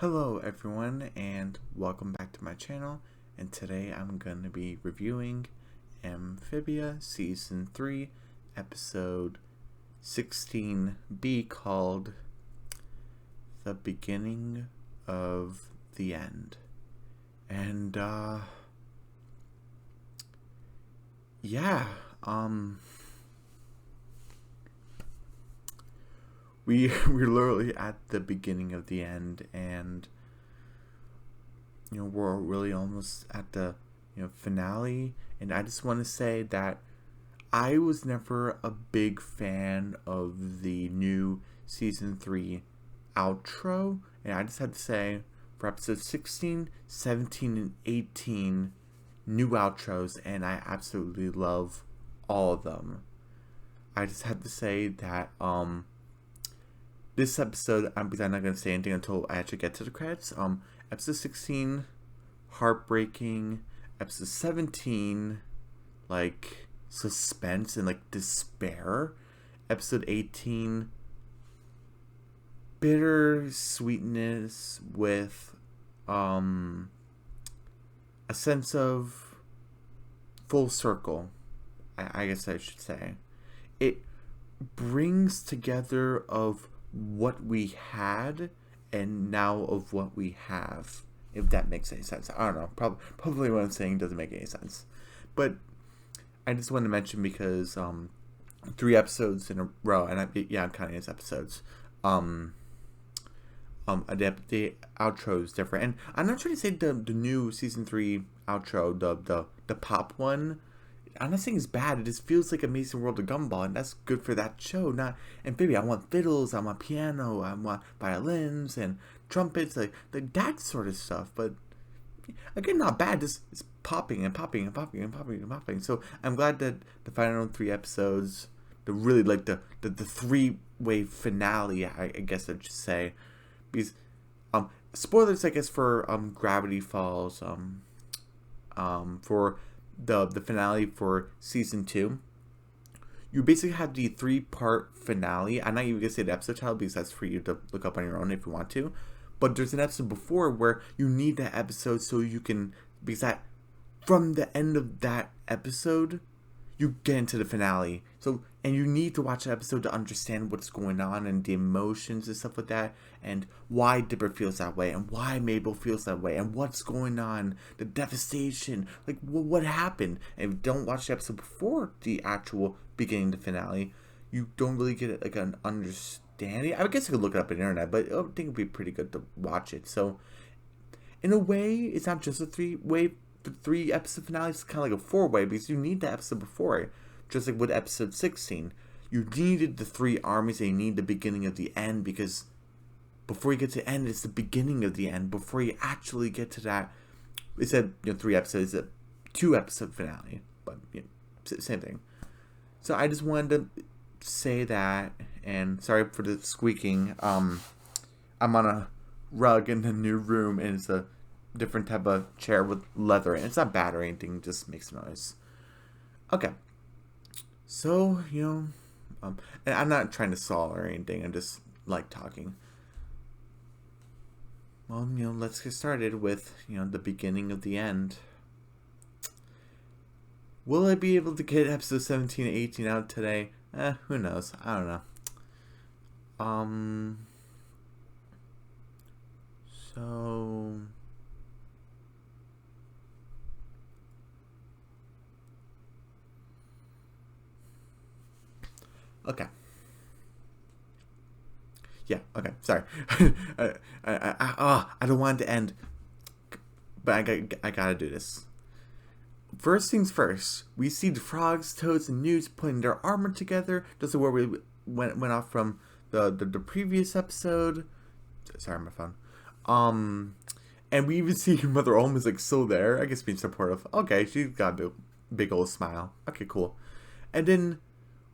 Hello everyone and welcome back to my channel, and today I'm going to be reviewing Amphibia Season 3 Episode 16B called The Beginning of the End. And yeah, we're literally at the beginning of the end, and we're really almost at the finale. And I just want to say that I was never a big fan of the new season 3 outro, and I just have to say, for episode 16, 17, and 18 new outros, and I absolutely love all of them. I just have to say that this episode, because I'm not going to say anything until I actually get to the credits. Episode 16, heartbreaking. Episode 17, like, suspense and, like, despair. Episode 18, bitter sweetness with, a sense of full circle, I guess I should say. It brings together of what we had and now of what we have, if that makes any sense. I don't know, probably what I'm saying doesn't make any sense, but I just wanted to mention because 3 episodes in a row, and I'm counting as episodes. The outro is different, and I'm not trying to say the new season 3 outro, the pop one, I'm not saying it's bad. It just feels like Amazing World of Gumball, and that's good for that show. Not Amphibia. I want fiddles, I want piano, I want violins and trumpets, like that sort of stuff. But again, not bad. Just it's popping and popping and popping and popping and popping. So I'm glad that the final 3 episodes, the really like the 3-way finale, I guess I should say, because spoilers, I guess, for Gravity Falls, for the finale for season 2, you basically have the 3-part finale. I'm not even gonna say the episode title because that's for you to look up on your own if you want to, but there's an episode before where you need that episode so you can, because that from the end of that episode you get into the finale. So, and you need to watch the episode to understand what's going on and the emotions and stuff like that, and why Dipper feels that way, and why Mabel feels that way, and what's going on, the devastation, like what happened. And if you don't watch the episode before the actual beginning of the finale, you don't really get like an understanding. I guess you could look it up on the internet, but I think it'd be pretty good to watch it. So, in a way, it's not just a 3 episode finale, it's kind of like a 4-way, because you need the episode before it. Just like with episode 16, you needed the 3 armies, and you need the beginning of the end, because before you get to the end, it's the beginning of the end. Before you actually get to that, it said 3 episodes, it's a 2-episode finale, but same thing. So I just wanted to say that, and sorry for the squeaking. I'm on a rug in the new room, and it's a different type of chair with leather, and it's not bad or anything, just makes noise. Okay, so and I'm not trying to stall or anything, I'm just like talking. Well, let's get started with the beginning of the end. Will I be able to get episode 17 and 18 out today? Who knows, I don't know. So okay. Yeah, okay, sorry. I don't want it to end, but I gotta do this. First things first, we see the frogs, toads, and newts putting their armor together. This is where we went off from the previous episode. Sorry, my phone. And we even see Mother Olm is like still there, I guess being supportive. Okay, she's got a big old smile. Okay, cool. And then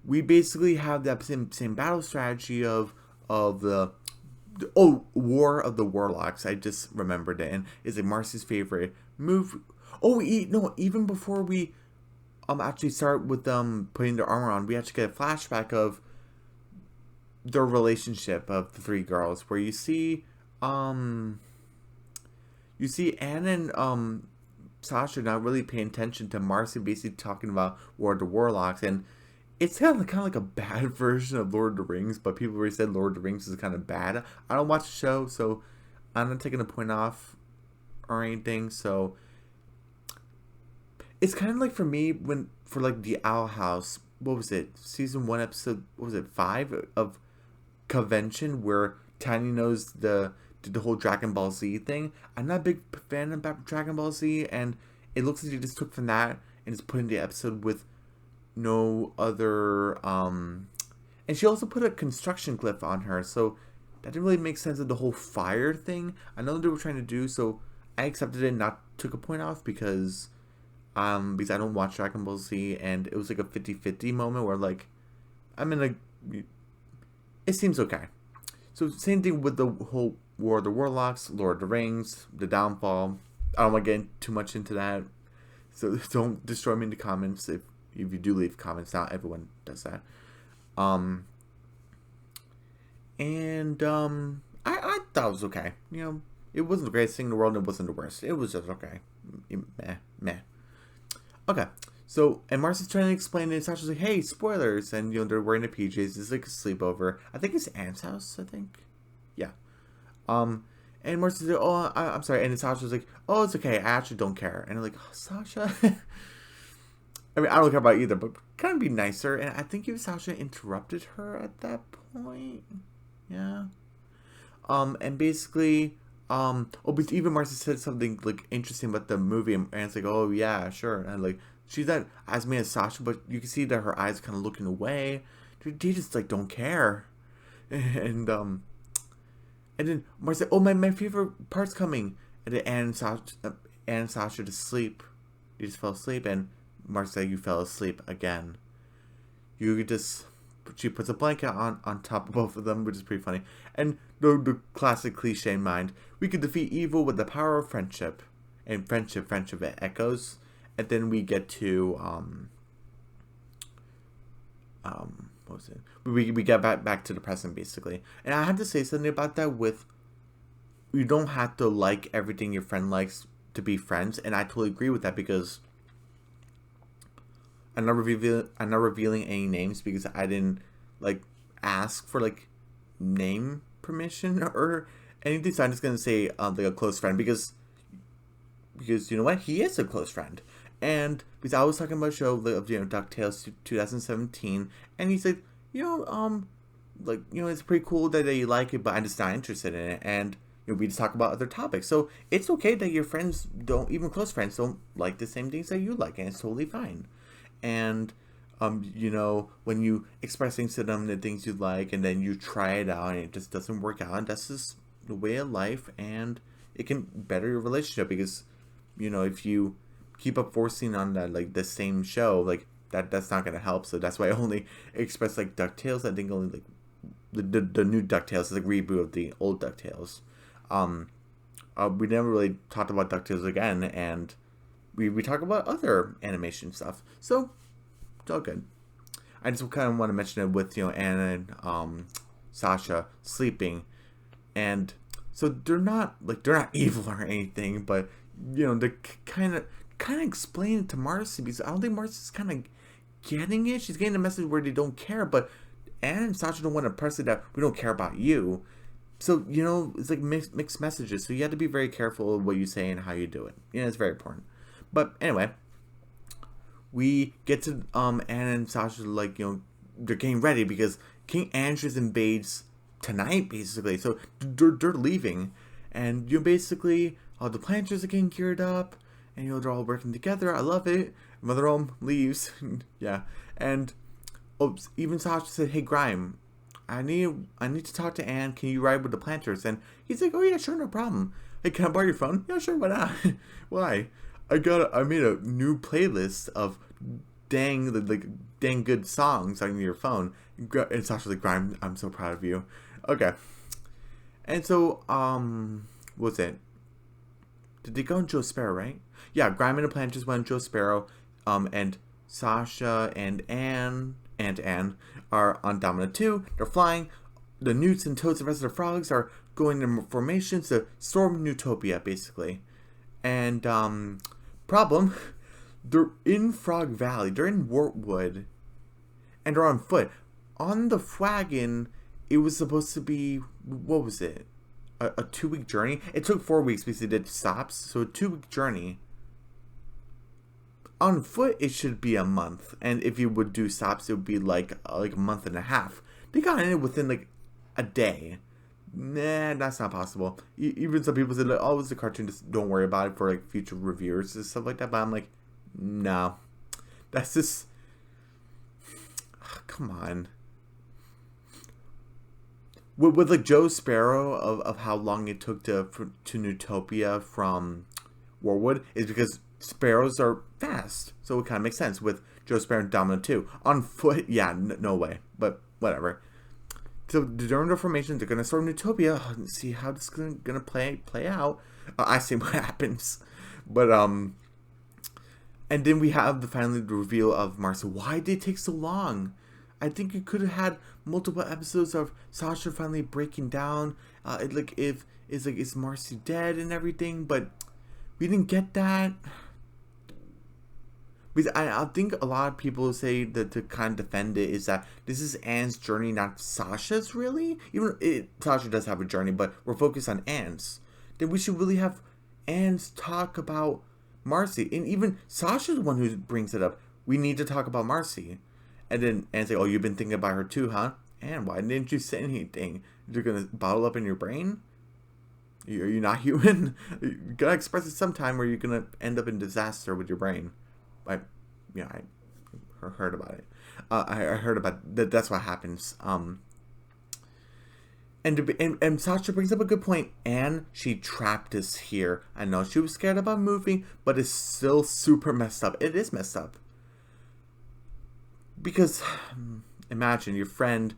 we basically have that same battle strategy of the War of the Warlocks. I just remembered it, and it's like Marcy's favorite move. Oh, no, even before we actually start with them putting their armor on, we actually get a flashback of their relationship of the 3 girls, where you see you see Anne and Sasha not really paying attention to Marcy basically talking about War of the Warlocks, and it's kind of like a bad version of Lord of the Rings, but people already said Lord of the Rings is kind of bad. I don't watch the show, so I'm not taking a point off or anything. So it's kind of like for me when for like the Owl House. What was it? Season 1, episode, what was it, 5 of Convention, where Tiny knows did the whole Dragon Ball Z thing. I'm not a big fan of Dragon Ball Z, and it looks like they just took from that and just put in the episode with no other. And she also put a construction glyph on her, so that didn't really make sense of the whole fire thing. I know what they were trying to do, so I accepted it and not took a point off because I don't watch Dragon Ball Z, and it was like a 50-50 moment where like I'm in a. It seems okay. So same thing with the whole War of the Warlocks, Lord of the Rings, the downfall. I don't want to get too much into that, so don't destroy me in the comments if you do leave comments. Not everyone does that. I thought it was okay. You know, it wasn't the greatest thing in the world, and it wasn't the worst. It was just okay. Meh. Okay, so, and Marcy's trying to explain it, and Sasha's like, hey, spoilers, and, you know, they're wearing their PJs, it's like a sleepover. I think it's Anne's house, I think. Yeah. And Marcy's like, oh, I'm sorry, and then Sasha's like, oh, it's okay, I actually don't care. And I'm like, oh, Sasha? I mean, I don't care about either, but kind of be nicer, and I think even Sasha interrupted her at that point. Yeah. And basically, but even Marcy said something like interesting about the movie, and it's like, oh yeah, sure, and like she's not as mean as Sasha, but you can see that her eyes are kind of looking away. They just like don't care, and then Marcy said, oh my favorite part's coming, and then Anne and Sasha just sleep, you just fell asleep, and Marcy said, you fell asleep again. She puts a blanket on top of both of them, which is pretty funny. And the classic cliche in mind, we could defeat evil with the power of friendship. And friendship, it echoes. And then we get to, what was it? We get back to the present, basically. And I have to say something about that with, you don't have to like everything your friend likes to be friends. And I totally agree with that, because I'm not revealing any names because I didn't like ask for like name permission or anything. So I'm just gonna say like a close friend because you know what, he is a close friend. And because I was talking about a show of, you know, DuckTales 2017, and he said, you know, like, you know, it's pretty cool that you like it, but I'm just not interested in it. And you know, we just talk about other topics. So it's okay that your friends don't, even close friends, don't like the same things that you like, and it's totally fine. And you know, when you express things to them, the things you like, and then you try it out and it just doesn't work out, and that's just the way of life, and it can better your relationship, because, you know, if you keep up forcing on that, like the same show, like that's not gonna help. So that's why I only express like DuckTales. I think only like the new DuckTales is like reboot of the old DuckTales. We never really talked about DuckTales again, and we talk about other animation stuff, so it's all good. I just kind of want to mention it with, you know, Anna and Sasha sleeping, and so they're not evil or anything, but you know, they kind of explain it to Marcy, because I don't think Marcy's kind of getting it. She's getting the message where they don't care, but Anna and Sasha don't want to press it that we don't care about you. So, you know, it's like mixed messages. So you have to be very careful of what you say and how you do it. You know, it's very important. But anyway, we get to Anna and Sasha, like, you know, they're getting ready because King Andrews invades tonight, basically. So they're leaving, and you know, basically all the planters are getting geared up, and you know, they're all working together. I love it. Mother Home leaves, yeah, and even Sasha said, "Hey, Grime, I need to talk to Anne. Can you ride with the planters?" And he's like, "Oh yeah, sure, no problem. Hey, can I borrow your phone?" "Yeah, sure, why not?" "Why? I made a new playlist of dang good songs on your phone." And Sasha's like, "Grime, I'm so proud of you." Okay. And so, what's it? Did they go in Joe Sparrow, right? Yeah, Grime and the Planters went in Joe Sparrow. And Sasha and Anne are on Domino 2. They're flying. The Newts and Toads and the rest of the frogs are going in formations to storm Newtopia, basically. And problem, they're in Frog Valley, they're in Wartwood, and they're on foot. On the wagon, it was supposed to be, what was it? A 2-week journey. It took 4 weeks because they did stops, so a 2-week journey. On foot, it should be a month, and if you would do stops, it would be like a month and a half. They got in it within like a day. Nah, that's not possible. Even some people said, like, "Oh, it's a cartoon. Just don't worry about it for like future reviewers and stuff like that." But I'm like, no, that's just, come on. With like Joe Sparrow of how long it took to Newtopia from Warwood is because sparrows are fast, so it kind of makes sense with Joe Sparrow and Domino too. On foot, yeah, no way, but whatever. So during the formation, they're gonna start Newtopia and see how this is gonna play out. I see what happens, but and then we have the finally the reveal of Marcy. Why did it take so long? I think you could have had multiple episodes of Sasha finally breaking down. Is Marcy dead and everything, but we didn't get that. Because I think a lot of people say that to kind of defend it is that this is Anne's journey, not Sasha's, really. Sasha does have a journey, but we're focused on Anne's. Then we should really have Anne's talk about Marcy. And even Sasha's the one who brings it up. We need to talk about Marcy. And then Anne's like, oh, you've been thinking about her too, huh? Anne, why didn't you say anything? You're going to bottle up in your brain? Are you not human? You gotta express it sometime or you're going to end up in disaster with your brain. I heard about it. I heard about that. That's what happens. And Sasha brings up a good point. Anne, she trapped us here. I know she was scared about moving, but it's still super messed up. It is messed up. Because imagine your friend,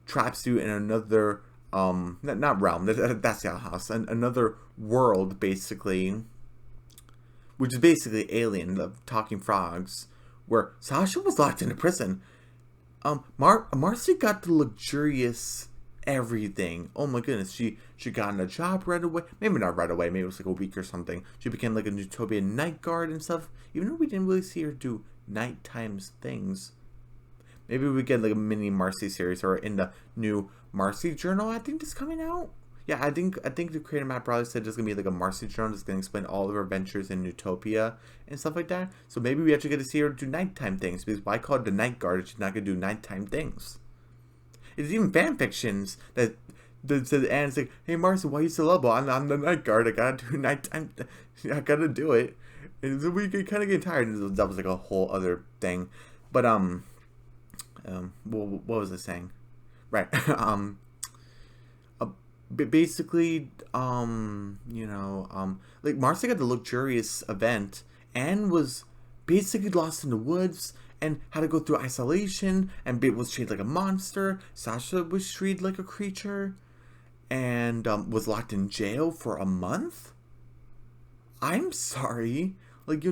traps you in another, not realm. That's the house. Another world, basically. Which is basically Alien, the talking frogs, where Sasha was locked in a prison. Marcy got the luxurious everything. Oh my goodness, she got a job right away. Maybe not right away, maybe it was like a week or something. She became like a Newtopia night guard and stuff. Even though we didn't really see her do nighttime things. Maybe we get like a mini Marcy series or in the new Marcy journal. I think is coming out. Yeah, I think the creator Matt Bradley said there's gonna be like a Marcy journal that's gonna explain all of her adventures in Newtopia and stuff like that. So maybe we actually get to see her do nighttime things because why call it the night guard if she's not gonna do nighttime things? It's even fan fictions that says Anne's like, hey Marcy, why are you so lovable? I'm the night guard. I gotta do nighttime. I gotta do it. And so we kind of get tired. And that was like a whole other thing. But what was I saying? Right. Basically, like Marcy got the luxurious event and was basically lost in the woods and had to go through isolation and was treated like a monster. Sasha was treated like a creature and was locked in jail for a month. I'm sorry.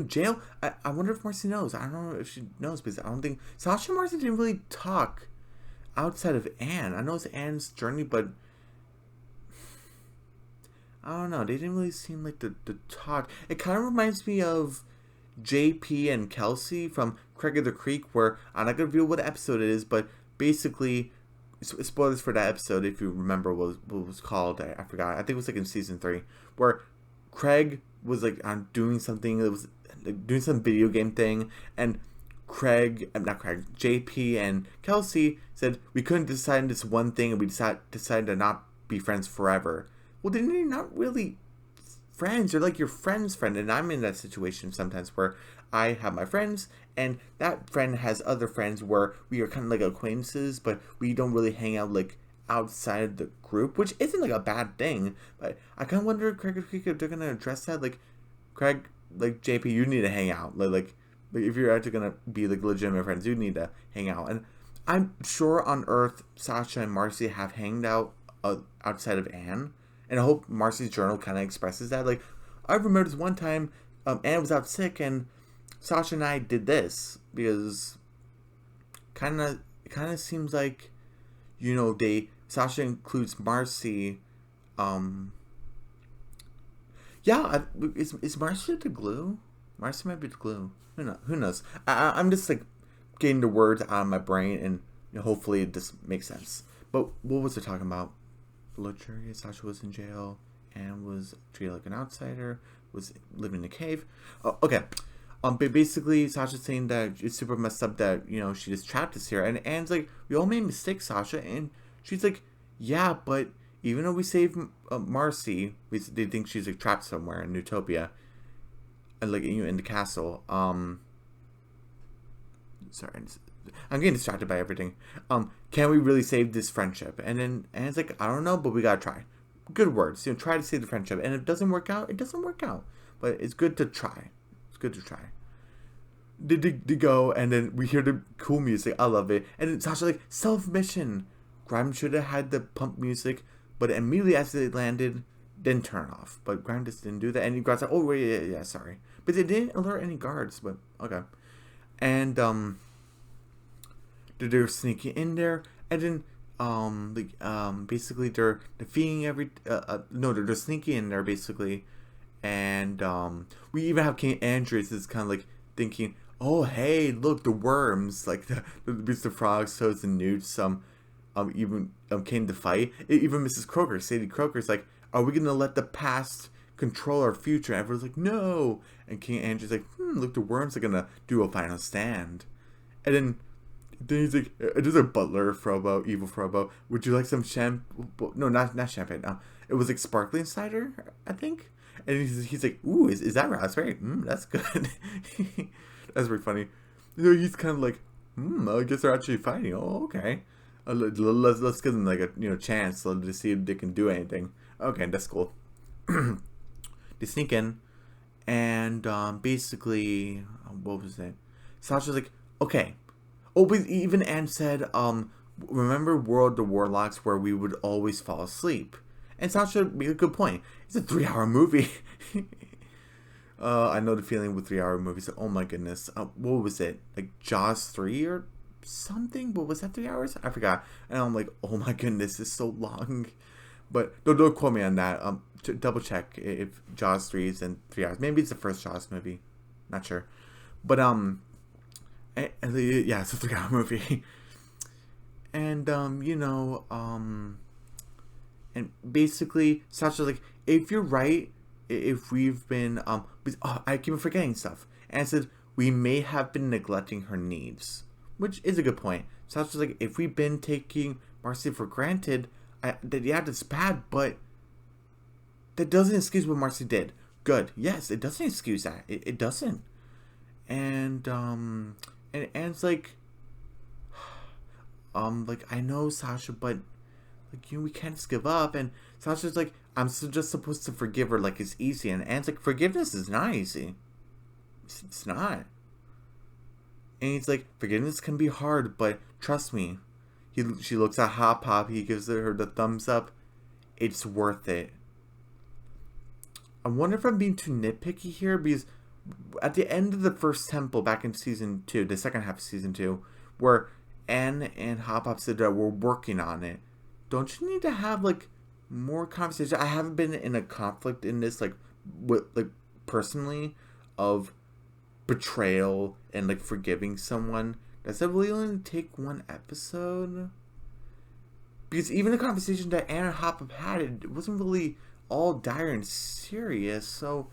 Jail. I wonder if Marcy knows. I don't know if she knows because I don't think Sasha and Marcy didn't really talk outside of Anne. I know it's Anne's journey, but I don't know. They didn't really seem like the talk. It kind of reminds me of JP and Kelsey from Craig of the Creek, where I'm not going to reveal what episode it is, but basically, spoilers for that episode if you remember what it was called. I forgot. I think it was like in season 3, where Craig was like doing something. It was like, doing some video game thing, and JP and Kelsey said we couldn't decide on this one thing, and we decided to not be friends forever. Well, then you're not really friends. You're like your friend's friend. And I'm in that situation sometimes where I have my friends and that friend has other friends where we are kind of like acquaintances, but we don't really hang out like outside the group, which isn't like a bad thing. But I kind of wonder, Craig, if they're going to address that. Like, Craig, like JP, you need to hang out. Like if you're actually going to be like legitimate friends, you need to hang out. And I'm sure on Earth, Sasha and Marcy have hanged out outside of Anne. And I hope Marcy's journal kind of expresses that. Like, I remember this one time, Anne was out sick, and Sasha and I did this because it kind of seems like, Sasha includes Marcy. Yeah, is Marcia the glue? Marcia might be the glue. Who knows? I'm just like getting the words out of my brain, and hopefully this makes sense. But what was it talking about? Luxurious. Sasha was in jail and was treated like an outsider. Was living in a cave. Oh, okay. But basically, Sasha's saying that it's super messed up that she just trapped us here, and Anne's like, we all made mistakes, Sasha, and she's like, yeah, but even though we saved Marcy, they think she's like trapped somewhere in Utopia, and like in the castle. Sorry, I'm getting distracted by everything. Can we really save this friendship? And then Anne's like, I don't know, but we gotta try. Good words. Try to save the friendship, and if it doesn't work out, it doesn't work out. But it's good to try. It's good to try. They go, and then we hear the cool music. I love it. And then Sasha like, self-mission. Grimes should have had the pump music, but immediately as they landed, didn't turn off. But Grimes just didn't do that. And Grimes like, oh wait, yeah, sorry. But they didn't alert any guards. But okay. And they're sneaking in there, and then basically they're defeating they're sneaking in there basically, and we even have King Andrews is kind of like thinking, oh hey, look, the worms, like the Mr. Frogs, Toads, and Newts even came to fight. Even Mrs. Croaker, Sadie Croaker's like, are we gonna let the past control our future? And everyone's like, no. And King Andrew's like, look, the worms are gonna do a final stand. And then he's like, there's a butler, Frobo, evil Frobo. Would you like some no, not champagne. It was like sparkling cider, I think. And he's like, ooh, is that raspberry? That's good. That's pretty funny. He's kind of like, I guess they're actually fighting. Oh, okay. Let's give them like a chance to see if they can do anything. Okay, that's cool. They sneak in, and basically, what was it? Sasha's like, okay. Oh, but even Anne said, remember World of the Warlocks where we would always fall asleep? And Sasha made a good point. It's a 3-hour movie. I know the feeling with 3-hour movies. Oh my goodness. What was it? Like Jaws 3 or something? What was that, 3 hours? I forgot. And I'm like, oh my goodness, it's so long. But don't quote me on that. Double check if Jaws 3 is in 3 hours. Maybe it's the first Jaws movie. Not sure. But yeah, it's a 3-hour movie. And and basically Sasha's like, if you're right, if we've been I keep forgetting stuff. And it says we may have been neglecting her needs, which is a good point. Sasha's like, if we've been taking Marcy for granted, that's bad, but that doesn't excuse what Marcy did. Good. Yes, it doesn't excuse that. It doesn't. And it's like I know, Sasha, but like we can't just give up. And Sasha's like, I'm just supposed to forgive her like it's easy. And Anne's like, forgiveness is not easy. It's not. And he's like, forgiveness can be hard, but trust me. She looks at Hop Pop. He gives her the thumbs up. It's worth it. I wonder if I'm being too nitpicky here, because at the end of the first temple back in season 2, the second half of season 2, where Anne and Hop Pop said that we're working on it, don't you need to have like more conversation? I haven't been in a conflict in this personally of betrayal and like forgiving someone. Does that really only take one episode? Because even the conversation that Anne and Hop Pop had, it wasn't really all dire and serious. So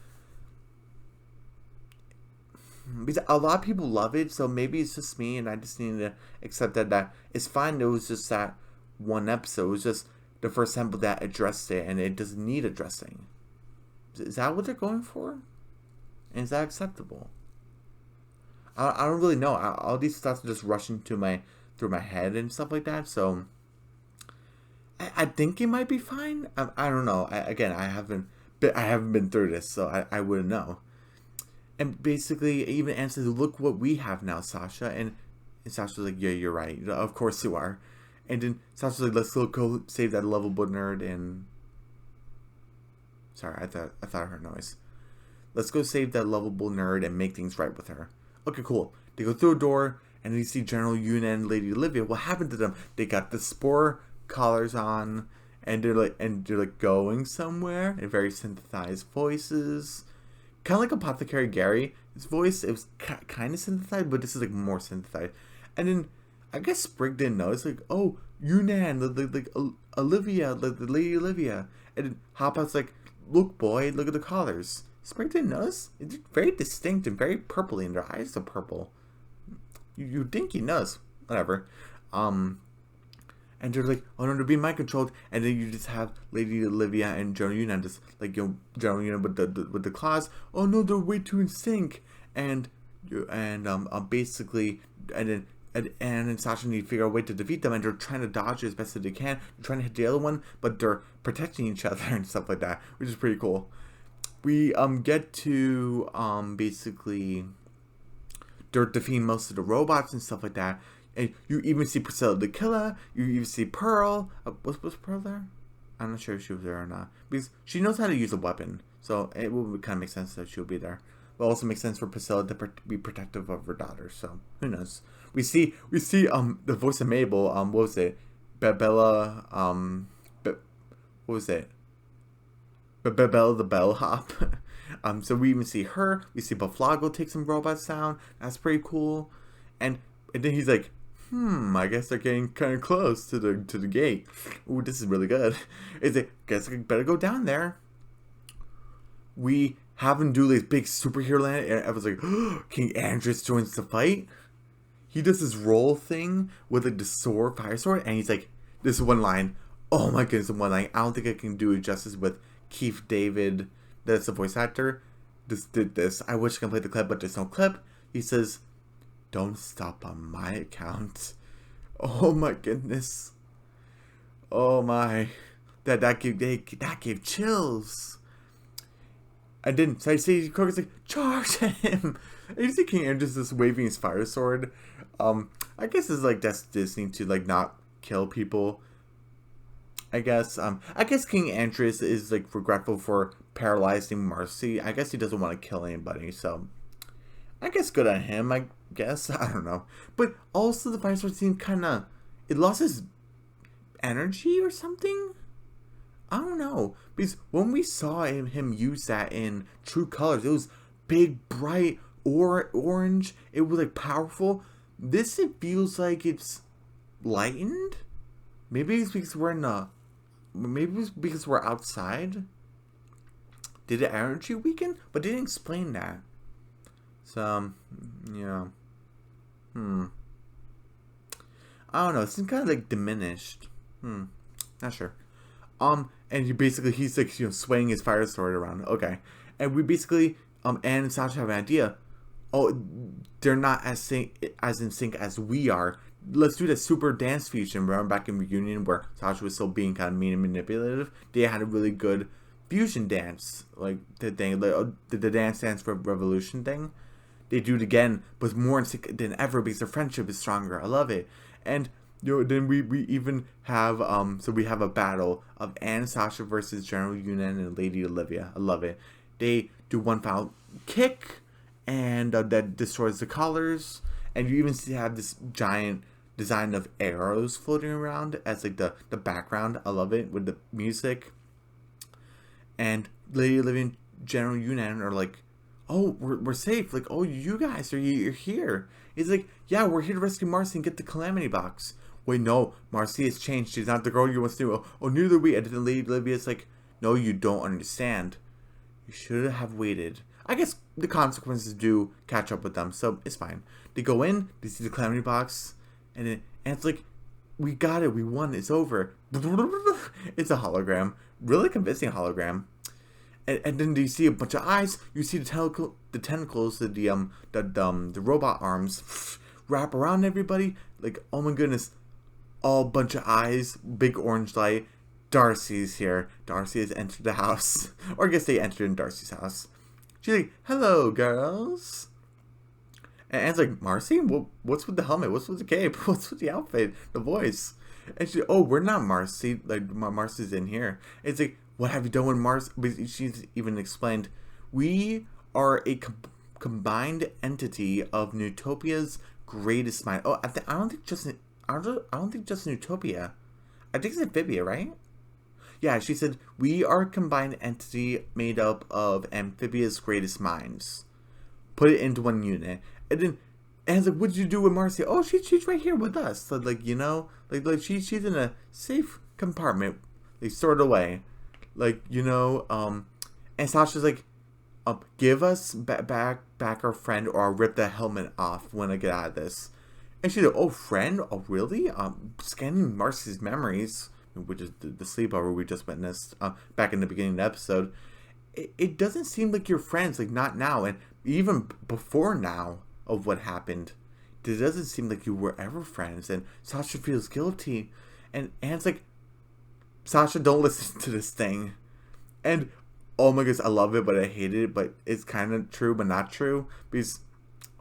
because a lot of people love it, so maybe it's just me and I just need to accept that it's fine. It was just that one episode. It was just the first temple that addressed it, and it doesn't need addressing. Is that what they're going for? And is that acceptable? I don't really know. All these thoughts are just rushing through my head and stuff like that. So I think it might be fine. I don't know. I haven't been through this, so I wouldn't know. And basically, even Anne says, look what we have now, Sasha. And Sasha's like, yeah, you're right. Of course you are. And then Sasha's like, let's go save that lovable nerd. And sorry, I thought I heard noise. Let's go save that lovable nerd and make things right with her. Okay, cool. They go through a door, and you see General Yuna and Lady Olivia. What happened to them? They got the spore collars on, and they're like going somewhere in very synthesized voices, kind of like Apothecary Gary. His voice, it was kind of synthesized, but this is like more synthesized. And then I guess Sprig didn't know. It's like, oh, Yunnan, like Olivia, like the Lady Olivia. And then Hopper's like, look, boy, look at the collars. Sprig didn't notice. It's very distinct and very purpley, and their eyes are purple. You think he knows. Whatever. And they're like, oh no, they're being mind controlled. And then you just have Lady Olivia and General Yunnan just like, General Yunnan with the claws. Oh no, they're way too in sync. And basically, and then Anne and Sasha need to figure out a way to defeat them, and they're trying to dodge it as best as they can. They're trying to hit the other one, but they're protecting each other and stuff like that, which is pretty cool. We get to basically they're defeating most of the robots and stuff like that. And you even see Priscilla the Killer. You even see Pearl. Was Pearl there? I'm not sure if she was there or not, because she knows how to use a weapon, so it would kind of make sense that she'll be there. But also makes sense for Priscilla to be protective of her daughter. So who knows? We see the voice of Mabel. What was it? Bella. What was it? Bella the Bellhop. So we even see her. We see Bufflago take some robots down. That's pretty cool. And then he's like, I guess they're getting kind of close to the gate. Ooh, this is really good. Is it? Guess I better go down there. We have him do this big superhero land, and I was like, King Andros joins the fight. He does this roll thing with like the sword, fire sword, and he's like, this is one line. Oh my goodness, one line. I don't think I can do it justice with Keith David. That's the voice actor. Just did this. I wish I could play the clip, but there's no clip. He says, "Don't stop on my account." Oh my goodness. Oh my. That gave chills. And then so I see Kroger's like, charge him. And you see King Andros just waving his fire sword. I guess it's like that's Disney to like not kill people. I guess King Andros is like regretful for paralyzing Marcy. I guess he doesn't want to kill anybody, so I guess good on him, I guess. I don't know. But also the fire sword seemed kinda, it lost its energy or something? I don't know. Because when we saw him use that in True Colors, it was big, bright, orange. It was like powerful. This, it feels like it's lightened. Maybe it's because we're outside. Did the energy weaken? But they didn't explain that. So, yeah. I don't know. It seems kind of like diminished. Not sure. And he's like, swaying his fire sword around. Okay. And we basically, Anne and Sasha have an idea. Oh, they're not as in sync as we are. Let's do the super dance fusion. Remember back in Reunion where Sasha was still being kind of mean and manipulative? They had a really good fusion dance. Like the thing, the Dance Dance for Revolution thing. They do it again, but more in sync than ever because their friendship is stronger. I love it. And then we even have so we have a battle of Anne and Sasha versus General Yunnan and Lady Olivia. I love it. They do one foul kick, and that destroys the collars. And you even have this giant design of arrows floating around as like the background. I love it with the music. And Lady Olivia and General Yunnan are like, oh, we're safe. Like, oh, you guys you're here. It's like, yeah, we're here to rescue Marcy and get the Calamity Box. Wait, no, Marcy has changed. She's not the girl you once knew. Oh, neither we. And then Lady Olivia's like, no, you don't understand. You should have waited. I guess the consequences do catch up with them, so it's fine. They go in, they see the Calamity Box, and it's like, we got it, we won, it's over. It's a hologram. Really convincing hologram. And then you see a bunch of eyes. You see the tentacles, the robot arms wrap around everybody. Like, oh my goodness, all bunch of eyes, big orange light. Darcy's here. Darcy has entered the house, or I guess they entered in Darcy's house. She's like, "Hello, girls." And Anne's like, "Marcy, what's with the helmet? What's with the cape? What's with the outfit? The voice?" And she's, "Oh, we're not Marcy. Like, Marcy's in here." It's like, what have you done with Marcy? She's even explained, we are a combined entity of Newtopia's greatest mind. Oh, I don't think just Newtopia. I think it's Amphibia, right? Yeah, she said, we are a combined entity made up of Amphibia's greatest minds. Put it into one unit. And then, and I was like, what did you do with Marcy? Oh, she's right here with us. So, like, you know, she's in a safe compartment, like, stored away. Like, you know, and Sasha's like, give us back our friend, or I'll rip the helmet off when I get out of this. And she's like, oh, friend? Oh, really? Scanning Marcy's memories, which is the sleepover we just witnessed back in the beginning of the episode. It doesn't seem like you're friends, like, not now, and even before now of what happened. It doesn't seem like you were ever friends, and Sasha feels guilty. And Anne's like, Sasha, don't listen to this thing. And, oh my goodness, I love it, but I hate it, but it's kind of true, but not true, because,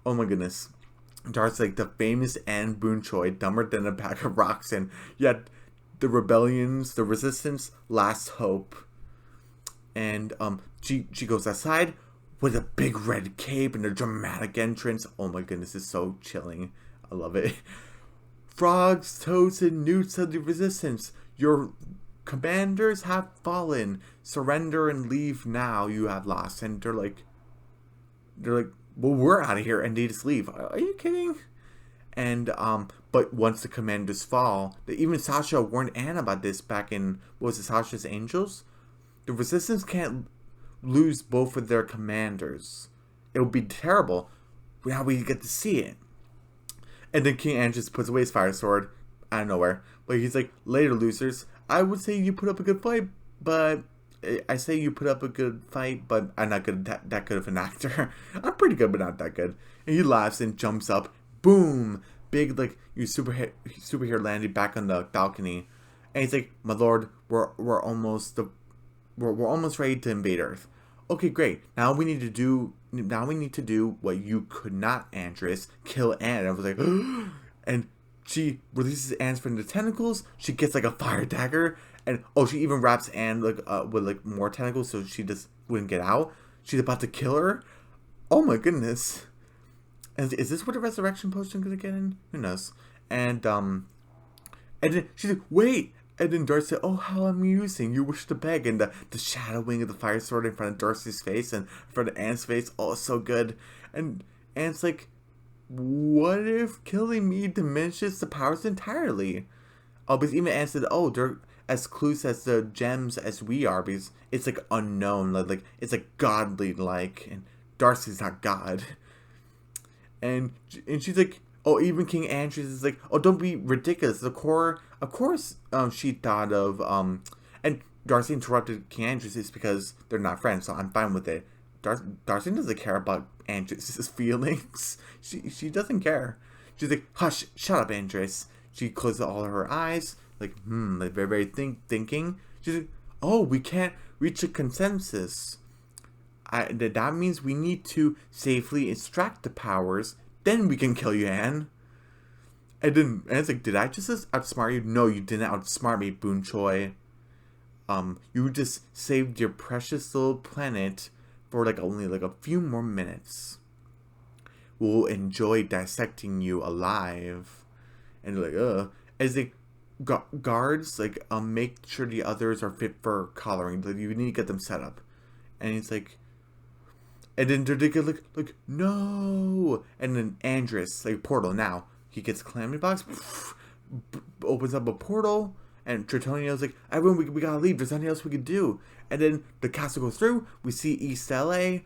oh my goodness, Darcy, like, the famous Anne Boone Choi, dumber than a bag of rocks, and yet the rebellions, the resistance, last hope. And she goes outside with a big red cape and a dramatic entrance. Oh my goodness, it's so chilling. I love it. Frogs, toads, and newts of the resistance. Your commanders have fallen. Surrender and leave now. You have lost. And they're like, well, we're out of here, and they just leave. Are you kidding? And but once the commanders fall, even Sasha warned Anne about this back in, what was it, Sasha's Angels? The resistance can't lose both of their commanders. It would be terrible. Now we get to see it. And then King Anne just puts away his fire sword out of nowhere. But he's like, later, losers. I would say you put up a good fight, but I say you put up a good fight, but I'm not good that good of an actor. I'm pretty good, but not that good. And he laughs and jumps up. Boom! Big, like, you superhero landed back on the balcony. And he's like, my lord, we're almost ready to invade Earth. Okay, great. Now we need to do what you could not, Andress. Kill Anne. I was like, and she releases Anne from the tentacles. She gets like a fire dagger, and she even wraps Anne like with like more tentacles, so she just wouldn't get out. She's about to kill her. Oh my goodness! And is this what a resurrection potion gonna get in? Who knows? And then she's like, wait. And then Darcy said, oh, how amusing. You wish to beg. And the shadowing of the fire sword in front of Darcy's face and in front of Anne's face. Oh, so good. And Anne's like, what if killing me diminishes the powers entirely? Oh, because even Anne said, oh, they're as close as the gems as we are, because it's like unknown. Like it's like godly like. And Darcy's not God. And she's like, oh, even King Andrews is like, oh, don't be ridiculous. Of course, she thought of, and Darcy interrupted King Andrews is because they're not friends, so I'm fine with it. Darcy doesn't care about Andrews' feelings. She doesn't care. She's like, hush, shut up, Andrews. She closes all her eyes, like, like very thinking. She's like, oh, we can't reach a consensus. That means we need to safely extract the powers. Then we can kill you, Anne. And it's like, did I just outsmart you? No, you didn't outsmart me, Boone Choi. You just saved your precious little planet for like only like a few more minutes. We'll enjoy dissecting you alive. And they're like, as the guards like make sure the others are fit for collaring. Like, you need to get them set up. And he's like, and then they get like no. And then Andress, like, portal now. He gets a calamity box, opens up a portal, and Tritonio's like, everyone, we gotta leave. There's nothing else we can do. And then the castle goes through. We see East LA.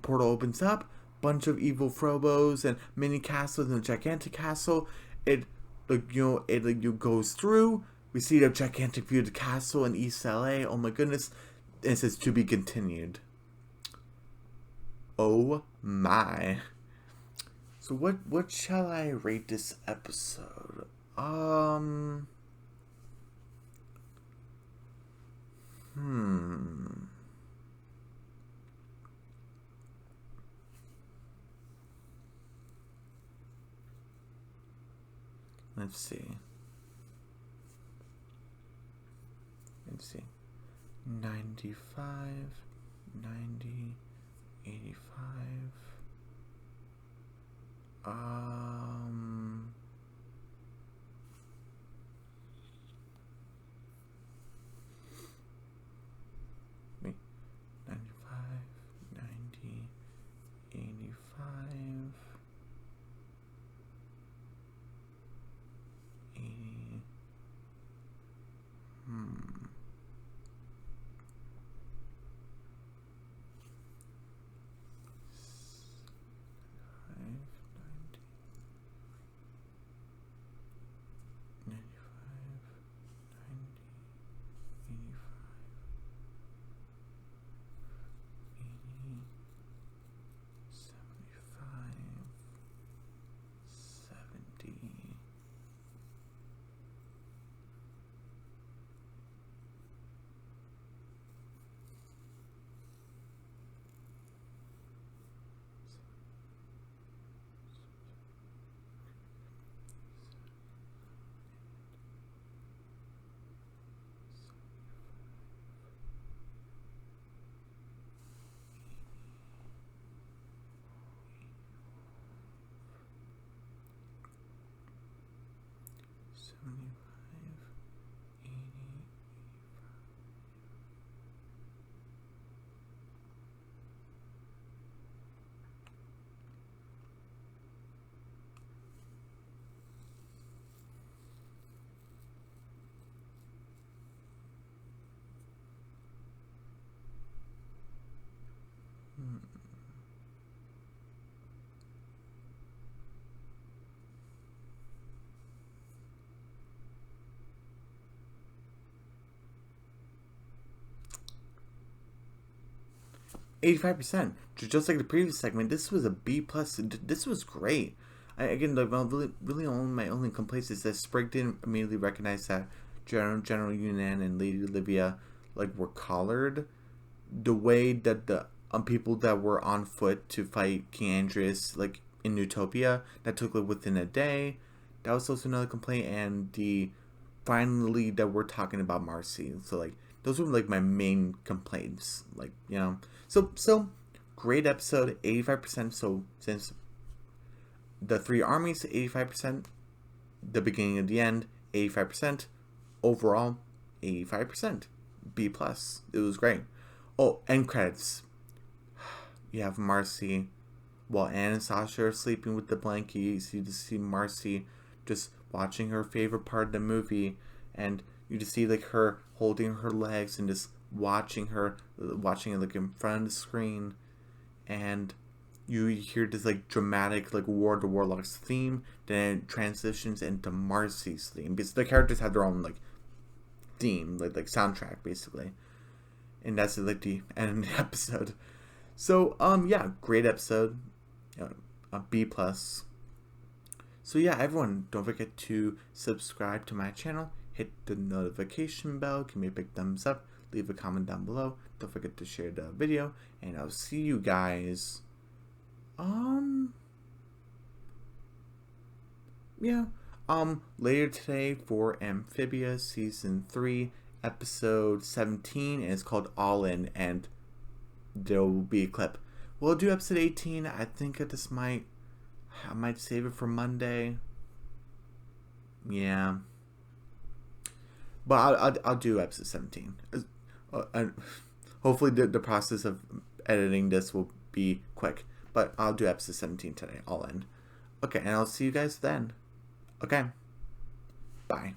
Portal opens up. Bunch of evil Frobos and mini castles and a gigantic castle. It goes through. We see the gigantic view of the castle in East LA. Oh my goodness. And it says to be continued. Oh my. So what shall I rate this episode? Let's see. 95, 90, 85. 85%. Just like the previous segment, this was a B plus. This was great. Again, really only my only complaint is that Sprig didn't immediately recognize that General Yunan and Lady Olivia were collared. The way that the people that were on foot to fight King Andreas in Utopia, that took within a day. That was also another complaint. And the finally that we're talking about Marcy. So those were my main complaints. So great episode, 85%. So since the three armies, 85%, the beginning and the end, 85%, overall, 85%, B plus. It was great. Oh, end credits. You have Marcy, while Anne and Sasha are sleeping with the blankies. You just see Marcy just watching her favorite part of the movie, and you just see her holding her legs and just watching it in front of the screen, and you hear this dramatic War of the Warlocks theme, then it transitions into Marcy's theme because the characters have their own theme, soundtrack basically, and that's the end of the episode. So yeah, great episode, a B plus. So yeah, everyone, don't forget to subscribe to my channel, hit the notification bell, give me a big thumbs up, leave a comment down below. Don't forget to share the video, and I'll see you guys later today for Amphibia season 3 episode 17, and it's called All In, and there will be a clip. We'll do episode 18. I think I might save it for Monday. Yeah, but I'll do episode 17. And hopefully the process of editing this will be quick, but I'll do episode 17 today, All In. Okay, and I'll see you guys then. Okay, bye.